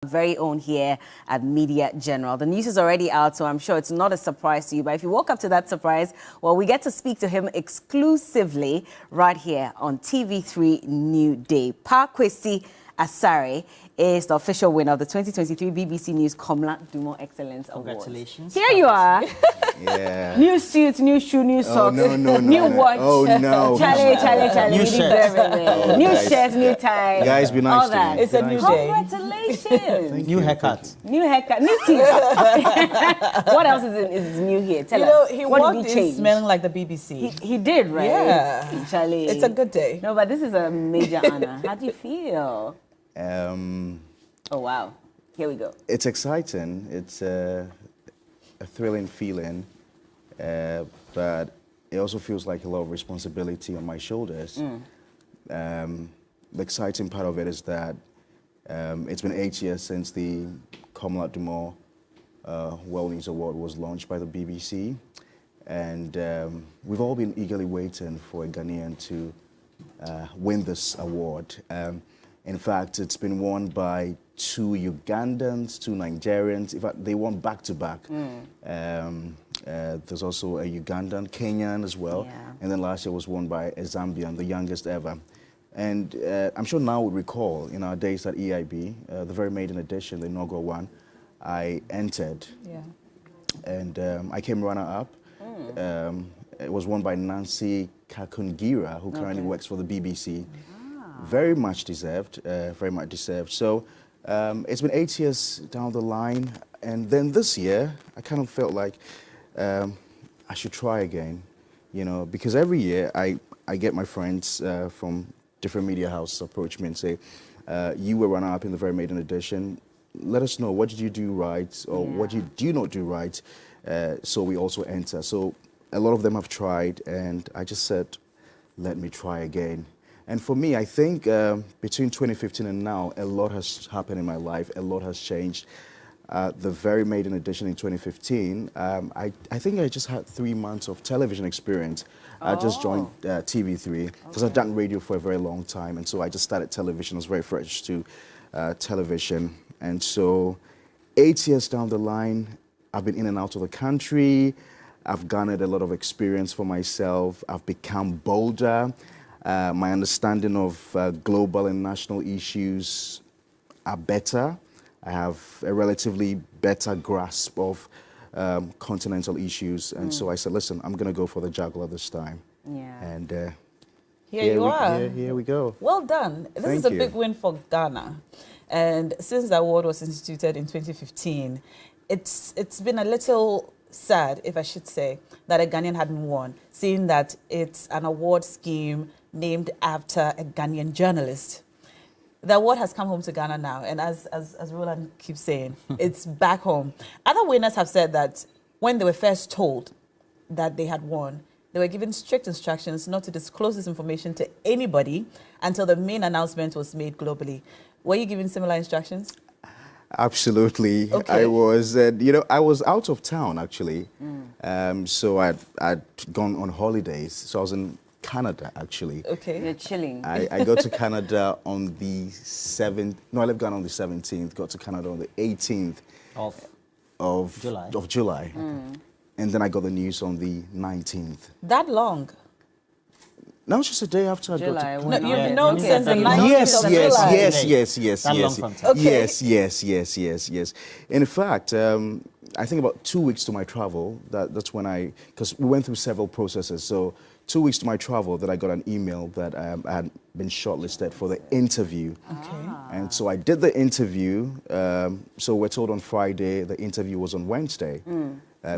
Very own here at Media General. The news is already out, so I'm sure it's not a surprise to you. But if you woke up to that surprise, well, we get to speak to him exclusively right here on TV3 New Day. Kwesi Asare is the official winner of the 2023 BBC News Komla Dumor Excellence Award. Congratulations. Here you are. Yeah. New suit, new shoe, new socks, new watch. Oh, no. Charlie. New shirt. New shirt, new tie. Guys, be nice all that. to me. It's a new day. Congratulations. New haircut. New haircut, new teeth. What else is new here? Tell us. He what walked did he in change? smelling like the BBC. He did, right? Yeah. Charlie. It's a good day. No, but this is a major honor. How do you feel? Oh, wow. Here we go. It's exciting. It's a thrilling feeling, but it also feels like a lot of responsibility on my shoulders. The exciting part of it is that it's been 8 years since the Komla Dumor World News Award was launched by the BBC, and we've all been eagerly waiting for a Ghanaian to win this award. In fact, it's been won by 2 Ugandans, 2 Nigerians. In fact, they won back-to-back. There's also a Ugandan, Kenyan as well. Yeah. And then last year was won by a Zambian, the youngest ever. And I'm sure now would recall, in our days at EIB, the very maiden edition, the inaugural one, I entered. Yeah. And I came runner-up. It was won by Nancy Kakungira, who currently works for the BBC. Very much deserved, very much deserved. So it's been 8 years down the line, and then this year, I kind of felt like I should try again, you know, because every year I get my friends from different media houses approach me and say, you were runner-up in the very maiden edition. Let us know, what did you do right, or what did you not do right, so we also enter. So a lot of them have tried, and I just said, let me try again. And for me, I think between 2015 and now, a lot has happened in my life. A lot has changed. The very maiden edition in 2015, I think I just had 3 months of television experience. I just joined TV3 because I've done radio for a very long time. And so I just started television. I was very fresh to television. And so 8 years down the line, I've been in and out of the country. I've garnered a lot of experience for myself. I've become bolder. My understanding of global and national issues are better. I have a relatively better grasp of continental issues. And so I said, listen, I'm going to go for the juggler this time. Yeah. And Here you are. Here we go. Well done. This is a big win for Ghana. And since the award was instituted in 2015, it's been a little sad, if I should say, that a Ghanaian hadn't won, seeing that it's an award scheme named after a Ghanaian journalist. The award has come home to Ghana now, and as Roland keeps saying, it's back home. Other winners have said that when they were first told that they had won, they were given strict instructions not to disclose this information to anybody until the main announcement was made globally. Were you given similar instructions? Absolutely. Okay. I was, I was out of town, actually. So I'd gone on holidays. So I was in Canada, actually. Okay. You're chilling. I got to Canada on the 7th. No, I left Ghana on the 17th. Got to Canada on the 18th of July. And then I got the news on the 19th. That long? No, it's just a day after I got to No, you've known since the 19th Yes, of yes, July. yes, yes, yes, That long yes. from time. Okay. Yes. In fact, I think about 2 weeks to my travel, that's when because we went through several processes. So 2 weeks to my travel that I got an email that I had been shortlisted for the interview. Okay. And so I did the interview. So we're told on Friday, the interview was on Wednesday.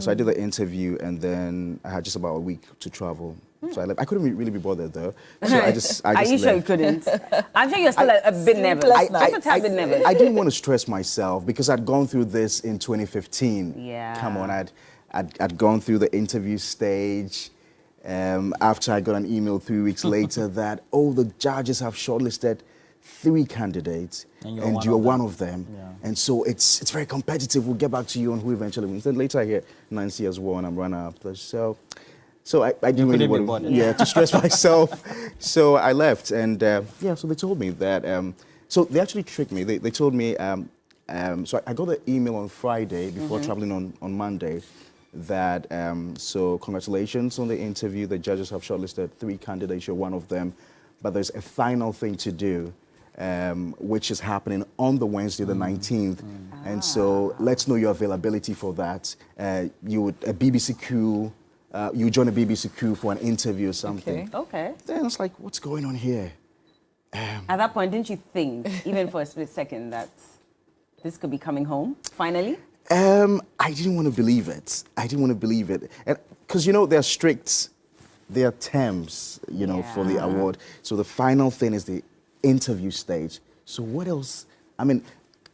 So I did the interview, and then I had just about a week to travel. So I left. I couldn't really be bothered though. So I just Are you left. sure you couldn't? I'm sure you're still a bit nervous. Just a tad bit nervous. I didn't want to stress myself because I'd gone through this in 2015. Yeah. Come on, I'd gone through the interview stage. After I got an email 3 weeks later that, the judges have shortlisted 3 candidates, and you're one of them. Yeah. And so it's very competitive. We'll get back to you on who eventually wins. Then later I hear Nancy has won, I'm runner-up. So I didn't really want to stress myself. So I left, and so they told me that. So they actually tricked me. They told me So I got the email on Friday before traveling on Monday that, so congratulations on the interview. The judges have shortlisted 3 candidates. You're one of them. But there's a final thing to do, which is happening on the Wednesday, the 19th. And so let's know your availability for that. You would, a BBC crew, you join a BBC crew for an interview or something. Okay. Then I was like, what's going on here? At that point, didn't you think, even for a split second, that this could be coming home, finally? I didn't want to believe it. I didn't want to believe it. Because, you know, they're strict. There are terms, you know, for the award. So the final thing is the interview stage. So what else? I mean,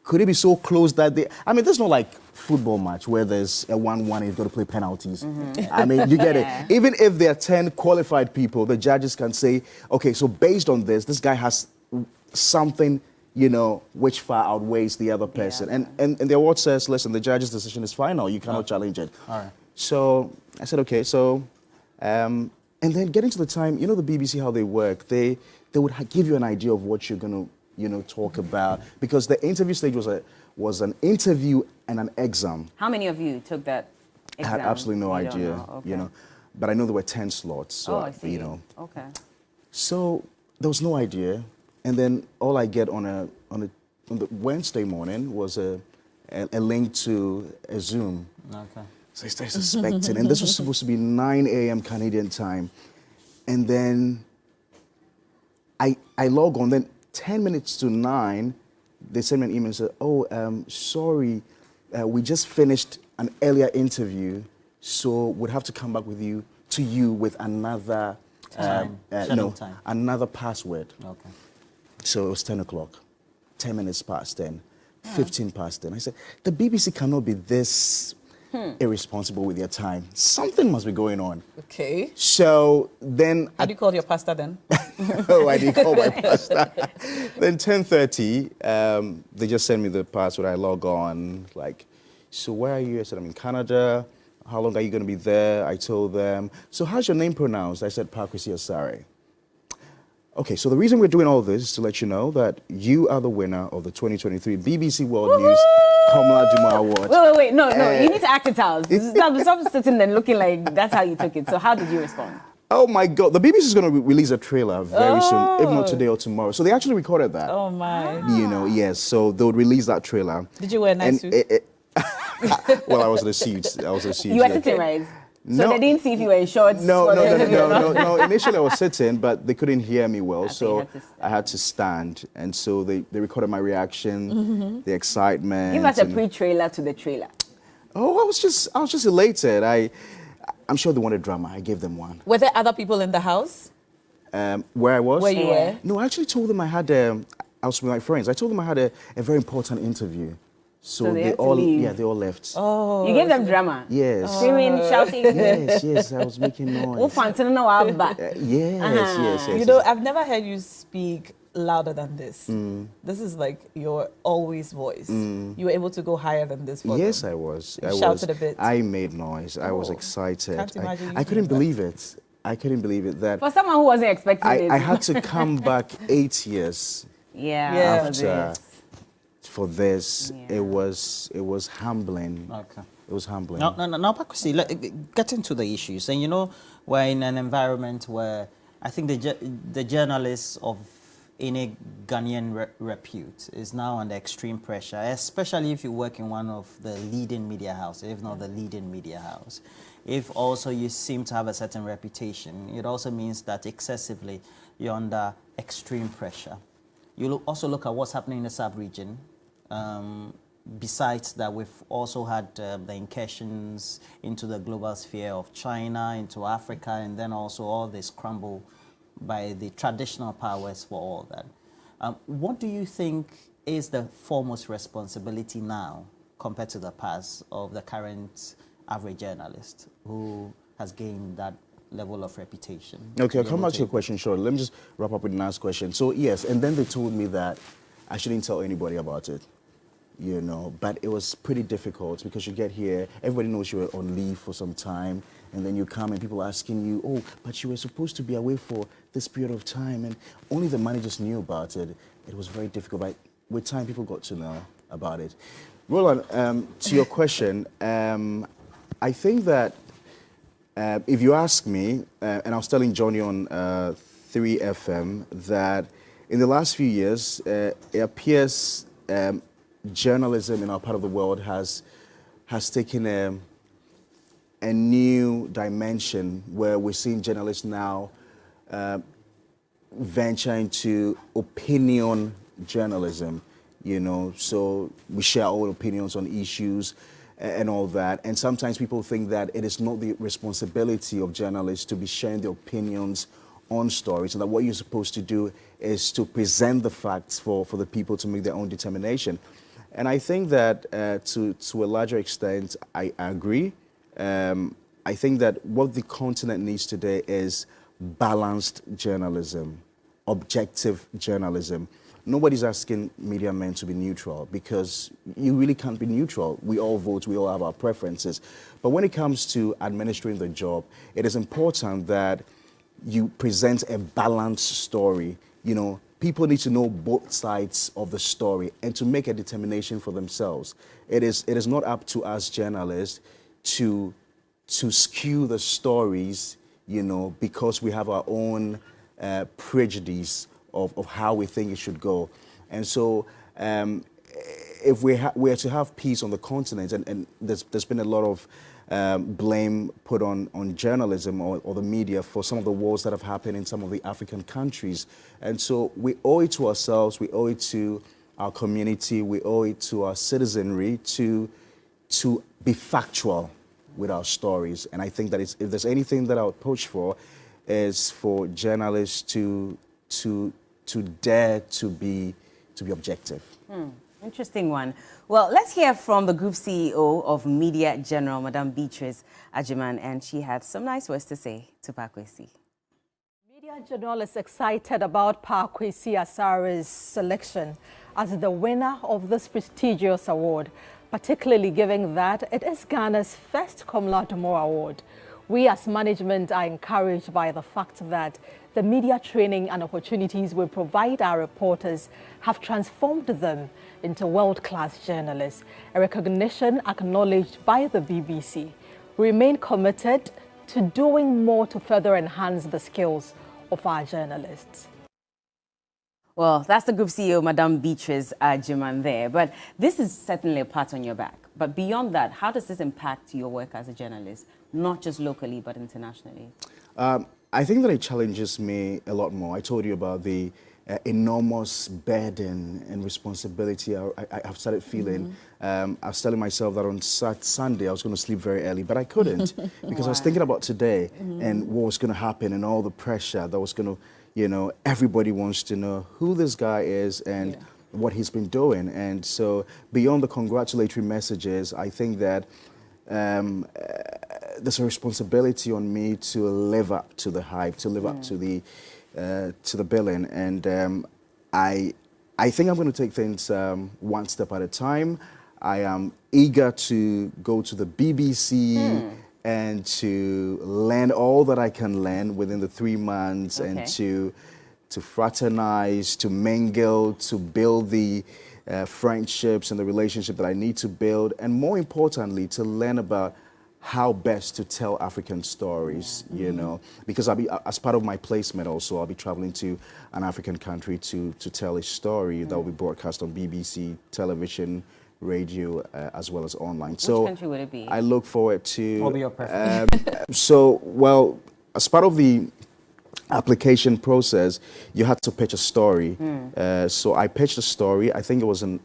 could it be so close that they... I mean, there's no, like, football match where there's a 1-1 and you've got to play penalties. I mean, you get it. Even if there are 10 qualified people, the judges can say, okay, so based on this guy has something, you know, which far outweighs the other person. And the award says, listen, the judge's decision is final. You cannot challenge it. All right. So I said, okay, so... and then getting to the time, you know, the BBC, how they work, they would give you an idea of what you're going to, you know, talk about. Because the interview stage was an interview and an exam. How many of you took that exam? I had absolutely no idea, okay. you know. But I know there were 10 slots. So, I see. You know. Okay. So there was no idea. And then all I get on the Wednesday morning was a link to a Zoom. Okay. So I started suspecting, and this was supposed to be 9 a.m. Canadian time. And then I log on, then 10 minutes to 9, they sent me an email and said, oh, sorry, we just finished an earlier interview, so we'd have to come back with you with another time. Another password. Okay. So it was 10 o'clock, 10 minutes past 10, 15 past 10. I said, the BBC cannot be this irresponsible with their time. Something must be going on. Okay. So then... How do you call your pastor then? Oh, I didn't call my pastor. Then 10:30, they just sent me the password. I log on, like, so where are you? I said, I'm in Canada. How long are you going to be there? I told them. So how's your name pronounced? I said, Kwesi Asare. Okay, so the reason we're doing all this is to let you know that you are the winner of the 2023 BBC World News Komla Dumor Award. Wait, no, you need to act it out. Stop sitting and looking like that's how you took it. So how did you respond? Oh my God, the BBC is going to release a trailer very soon, if not today or tomorrow. So they actually recorded that. Oh my. You know, yes, so they'll release that trailer. Did you wear a nice suit? Well, I was in a suit. You were sitting, right? So they didn't see if you were in shorts? No. Initially I was sitting, but they couldn't hear me well, so I had to stand. And so they recorded my reaction, the excitement. Give us a pre-trailer to the trailer. Oh, I was just elated. I'm sure they wanted drama. I gave them one. Were there other people in the house? Where I was? Where you were? No, I actually told them I was with my friends. I told them I had a very important interview. So they all left. Oh. You gave them drama? Yes. Screaming, shouting? Yes, I was making noise. Yes. You know, I've never heard you speak louder than this. This is like your always voice. You were able to go higher than this for Yes, them. I was. You shouted a bit. I made noise. I was excited. Can't imagine I couldn't believe it. I couldn't believe it that... For someone who wasn't expecting it. I had to come back 8 years after... For this, it was humbling. Okay. It was humbling. Now, Kwesi, get into the issues. And you know, we're in an environment where I think the journalists of any Ghanaian repute is now under extreme pressure, especially if you work in one of the leading media houses, if not the leading media house. If also you seem to have a certain reputation, it also means that excessively you're under extreme pressure. You also look at what's happening in the sub-region. Besides that, we've also had the incursions into the global sphere of China, into Africa, and then also all this crumble by the traditional powers for all that. What do you think is the foremost responsibility now, compared to the past, of the current average journalist who has gained that level of reputation? Okay, I'll come back to your question shortly. Let me just wrap up with the last question. So, yes, and then they told me that I shouldn't tell anybody about it. You know, but it was pretty difficult because you get here, everybody knows you were on leave for some time, and then you come and people are asking you, oh, but you were supposed to be away for this period of time, and only the managers knew about it. It was very difficult, but with time, people got to know. about it. Roland, to your question, I think that if you ask me, and I was telling Johnny on 3FM that in the last few years, it appears journalism in our part of the world has taken a new dimension where we're seeing journalists now venture into opinion journalism, you know, so we share our opinions on issues and all that. And sometimes people think that it is not the responsibility of journalists to be sharing their opinions on stories, and that what you're supposed to do is to present the facts for the people to make their own determination. And I think that to a larger extent, I agree. I think that what the continent needs today is balanced journalism, objective journalism. Nobody's asking media men to be neutral, because you really can't be neutral. We all vote, we all have our preferences. But when it comes to administering the job, it is important that you present a balanced story. You know, people need to know both sides of the story and to make a determination for themselves. It is not up to us journalists to skew the stories, you know, because we have our own prejudice of how we think it should go. And so if we are to have peace on the continent, and there's been a lot of blame put on journalism or the media for some of the wars that have happened in some of the African countries. And so we owe it to ourselves, we owe it to our community, we owe it to our citizenry to be factual with our stories. And I think that if there's anything that I would push for, is for journalists to dare to be objective. Interesting one. Well, let's hear from the Group CEO of Media General, Madam Beatrice Agyemang, and she had some nice words to say to Kwesi. Media General is excited about Kwesi Asare's selection as the winner of this prestigious award, particularly given that it is Ghana's first Komla Dumor award. We as management are encouraged by the fact that the media training and opportunities we provide our reporters have transformed them into world-class journalists, a recognition acknowledged by the BBC. We remain committed to doing more to further enhance the skills of our journalists. Well, that's the Group CEO, Madam Beatrice Agyemang there. But this is certainly a pat on your back. But beyond that, how does this impact your work as a journalist, not just locally, but internationally? I think that it challenges me a lot more. I told you about the enormous burden and responsibility I've started feeling. I was telling myself that on Sunday I was going to sleep very early, but I couldn't because I was thinking about today and what was going to happen and all the pressure that was going to, you know, everybody wants to know who this guy is and what he's been doing. And so beyond the congratulatory messages, I think that there's a responsibility on me to live up to the hype, to live up to the billing. And I think I'm going to take things one step at a time. I am eager to go to the BBC and to learn all that I can learn within the 3 months and to fraternize, to mingle, to build the friendships and the relationship that I need to build, and more importantly, to learn about how best to tell African stories, you know, because I'll be, as part of my placement also, I'll be traveling to an African country to tell a story that will be broadcast on BBC, television, radio, as well as online. Which so country would it be? I look forward to... What will be your preference? So, well, as part of the application process, you had to pitch a story. So I pitched a story. I think it was in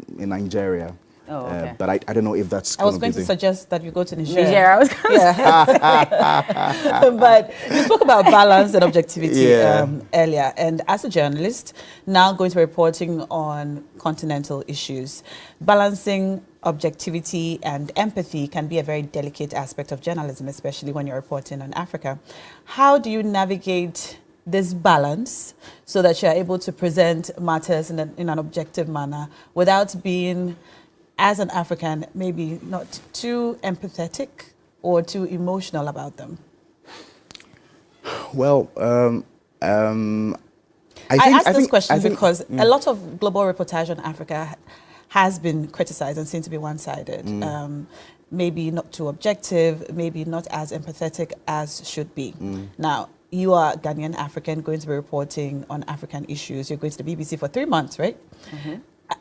Nigeria. Oh, okay. But I don't know if that's I was going to suggest that you go to Nigeria. I was going to say. But you spoke about balance and objectivity earlier. And as a journalist, now going to be reporting on continental issues, balancing objectivity and empathy can be a very delicate aspect of journalism, especially when you're reporting on Africa. How do you navigate this balance so that you're able to present matters in an objective manner without being, as an African, maybe not too empathetic or too emotional about them? Well, I ask this question because a lot of global reportage on Africa has been criticized and seen to be one-sided. Maybe not too objective, maybe not as empathetic as should be. Now, you are Ghanaian African, going to be reporting on African issues. You're going to the BBC for 3 months, right?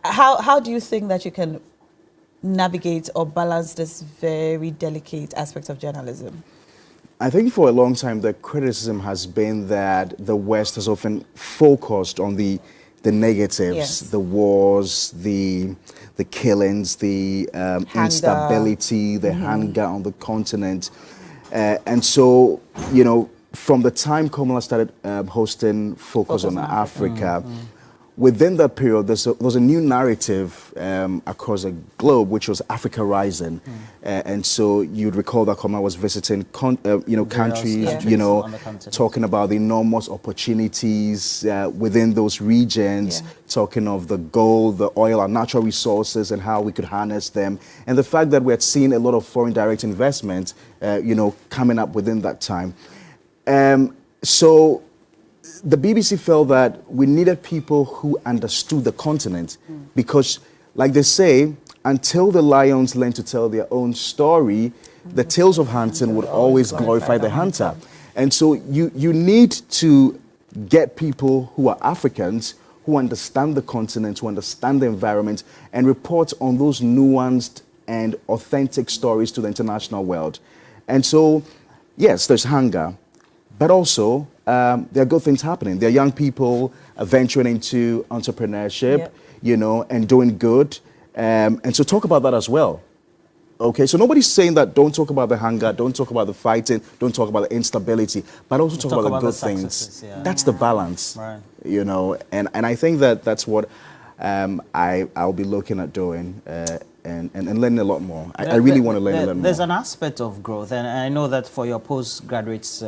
How do you think that you can navigate or balance this very delicate aspect of journalism? I think for a long time the criticism has been that the West has often focused on the negatives, the wars, the killings, the instability, the hunger on the continent. And so, you know, from the time Komla started hosting Focus on Africa, within that period, there was a new narrative across the globe, which was Africa Rising. And so you'd recall that Komla was visiting, countries, you know, talking about the enormous opportunities within those regions, talking of the gold, the oil, and natural resources, and how we could harness them. And the fact that we had seen a lot of foreign direct investment, coming up within that time. So the BBC felt that we needed people who understood the continent because, like they say, until the lions learn to tell their own story, the tales of hunting would always glorify the hunter. And so you need to get people who are Africans, who understand the continent, who understand the environment, and report on those nuanced and authentic stories to the international world. And so, yes, there's hunger, but also there are good things happening. There are young people venturing into entrepreneurship, and doing good. And so talk about that as well. Okay, so nobody's saying that don't talk about the hunger, don't talk about the fighting, don't talk about the instability, but also talk about the good things. That's the balance, and I think that that's what I'll be looking at doing and learning a lot more. I really want to learn a lot more. There's an aspect of growth, and I know that for your postgraduate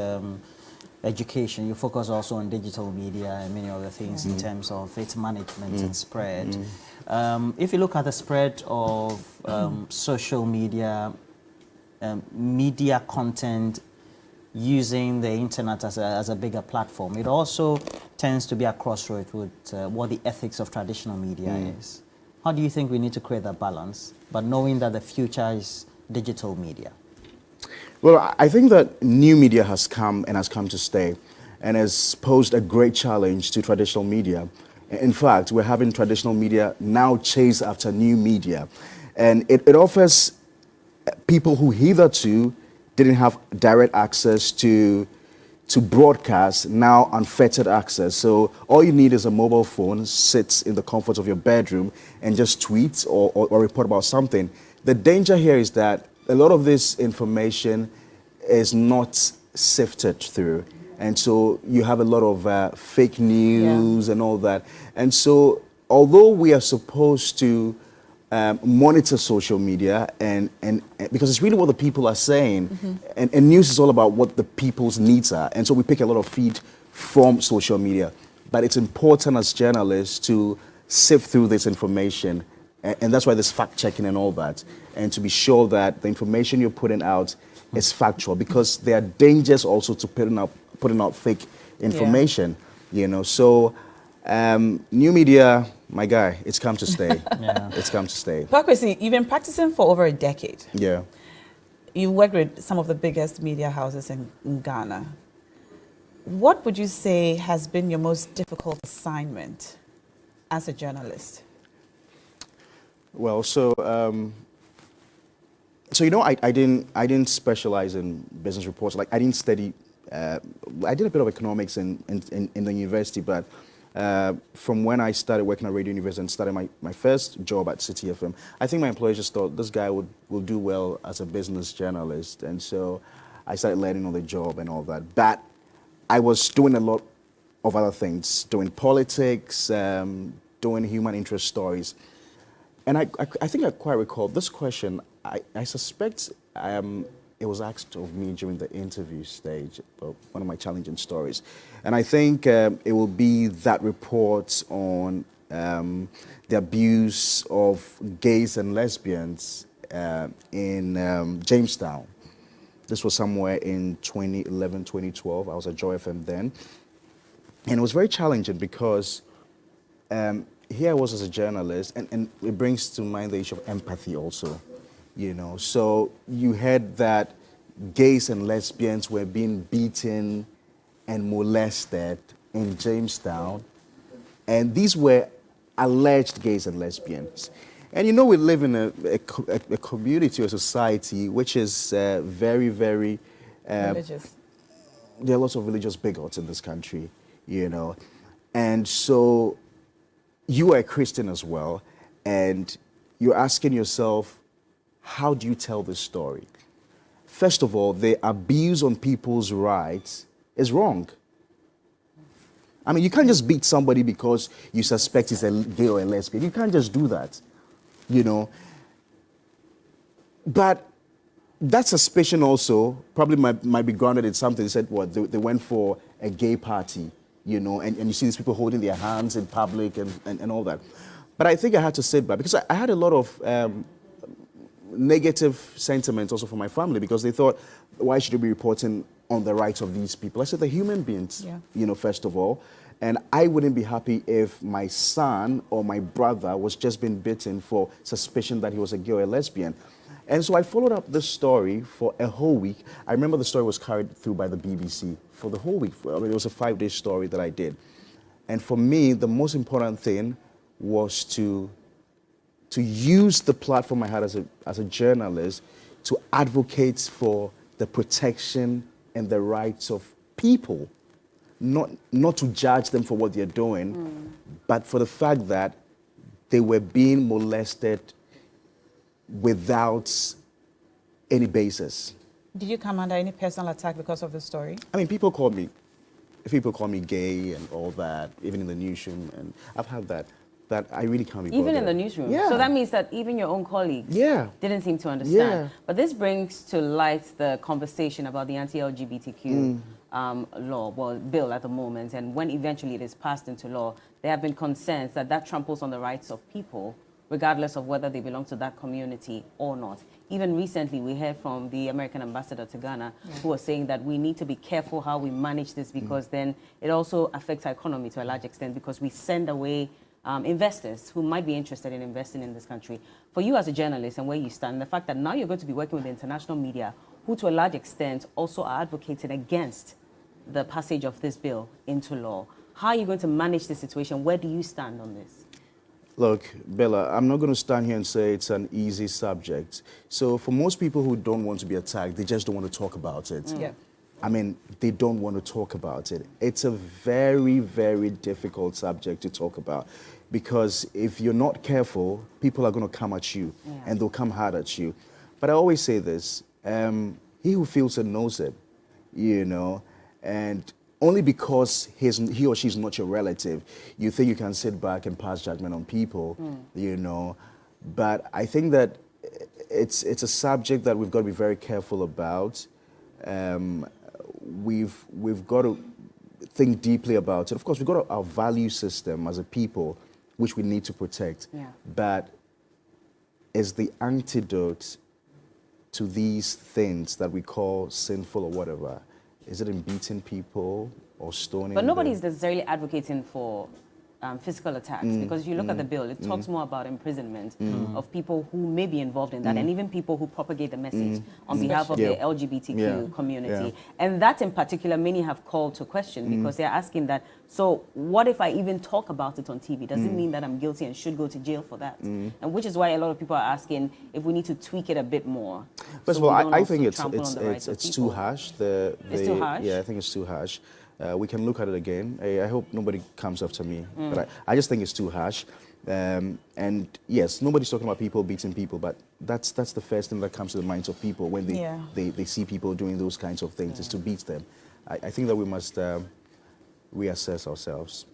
education, you focus also on digital media and many other things in terms of its management and spread. If you look at the spread of social media, media content using the internet as a bigger platform, it also tends to be a crossroads with what the ethics of traditional media is. How do you think we need to create that balance, but knowing that the future is digital media? Well, I think that new media has come to stay and has posed a great challenge to traditional media. In fact, we're having traditional media now chase after new media. And it offers people who hitherto didn't have direct access to broadcast, now unfettered access. So all you need is a mobile phone, sits in the comfort of your bedroom, and just tweet or report about something. The danger here is that a lot of this information is not sifted through. And so you have a lot of fake news and all that. And so although we are supposed to monitor social media and because it's really what the people are saying, and news is all about what the people's needs are. And so we pick a lot of feed from social media. But it's important as journalists to sift through this information. And that's why there's fact-checking and all that. And to be sure that the information you're putting out is factual, because there are dangers also to putting out fake information, So new media, my guy, it's come to stay. It's come to stay. Kwesi, you've been practicing for over a decade. Yeah. You worked with some of the biggest media houses in Ghana. What would you say has been your most difficult assignment as a journalist? Well, I didn't specialize in business reports. Like, I didn't study. I did a bit of economics in the university, but from when I started working at Radio University and started my first job at City FM, I think my employers just thought this guy will do well as a business journalist, and so I started learning on the job and all that. But I was doing a lot of other things, doing politics, doing human interest stories. And I think I quite recall this question. I suspect it was asked of me during the interview stage, one of my challenging stories. And I think it will be that report on the abuse of gays and lesbians in Jamestown. This was somewhere in 2011, 2012. I was at Joy FM then. And it was very challenging because here I was as a journalist, and it brings to mind the issue of empathy also, you know. So you heard that gays and lesbians were being beaten and molested in Jamestown, and these were alleged gays and lesbians. And you know, we live in a community or society which is very, very... religious. There are lots of religious bigots in this country, you know. And so you are a Christian as well, and you're asking yourself, how do you tell this story? First of all, the abuse on people's rights is wrong. I mean, you can't just beat somebody because you suspect he's a gay or a lesbian. You can't just do that, you know. But that suspicion also probably might be grounded in something. They said, what, they went for a gay party, you know, and you see these people holding their hands in public and all that. But I think I had to sit back because I had a lot of negative sentiments also from my family because they thought, why should you be reporting on the rights of these people? I said, they're human beings, you know, first of all. And I wouldn't be happy if my son or my brother was just being beaten for suspicion that he was a gay or a lesbian. And so I followed up this story for a whole week. I remember the story was carried through by the BBC for the whole week. I mean, it was a 5-day story that I did. And for me, the most important thing was to use the platform I had as a journalist to advocate for the protection and the rights of people. Not to judge them for what they're doing, but for the fact that they were being molested without any basis. Did you come under any personal attack because of the story? I mean, people call me gay and all that, even in the newsroom, and I've had that I really can't be bothered. Even in the newsroom? Yeah. So that means that even your own colleagues didn't seem to understand. Yeah. But this brings to light the conversation about the anti-LGBTQ bill at the moment, and when eventually it is passed into law, there have been concerns that that tramples on the rights of people, regardless of whether they belong to that community or not. Even recently, we heard from the American ambassador to Ghana, who was saying that we need to be careful how we manage this because then it also affects our economy to a large extent because we send away investors who might be interested in investing in this country. For you as a journalist and where you stand, the fact that now you're going to be working with the international media, who to a large extent also are advocating against the passage of this bill into law, how are you going to manage the situation? Where do you stand on this? Look, Bella, I'm not going to stand here and say it's an easy subject. So for most people who don't want to be attacked, they just don't want to talk about it. Yeah. I mean, they don't want to talk about it. It's a very, very difficult subject to talk about because if you're not careful, people are going to come at you and they'll come hard at you. But I always say this, he who feels it knows it, you know, and only because he or she's not your relative, you think you can sit back and pass judgment on people, you know. But I think that it's a subject that we've got to be very careful about. We've got to think deeply about it. Of course, we've got our value system as a people, which we need to protect. But is the antidote to these things that we call sinful or whatever, is it in beating people or stoning But nobody's them? necessarily advocating for physical attacks because if you look at the bill, it talks more about imprisonment of people who may be involved in that and even people who propagate the message on behalf of the LGBTQ community. And that in particular, many have called to question because they're asking that, so what if I even talk about it on TV? Does it mean that I'm guilty and should go to jail for that? And which is why a lot of people are asking if we need to tweak it a bit more. First of all, I think it's too harsh. It's too harsh? Yeah, I think it's too harsh. We can look at it again. I hope nobody comes after me, but I just think it's too harsh. And yes, nobody's talking about people beating people, but that's the first thing that comes to the minds of people when they see people doing those kinds of things, is to beat them. I think that we must reassess ourselves.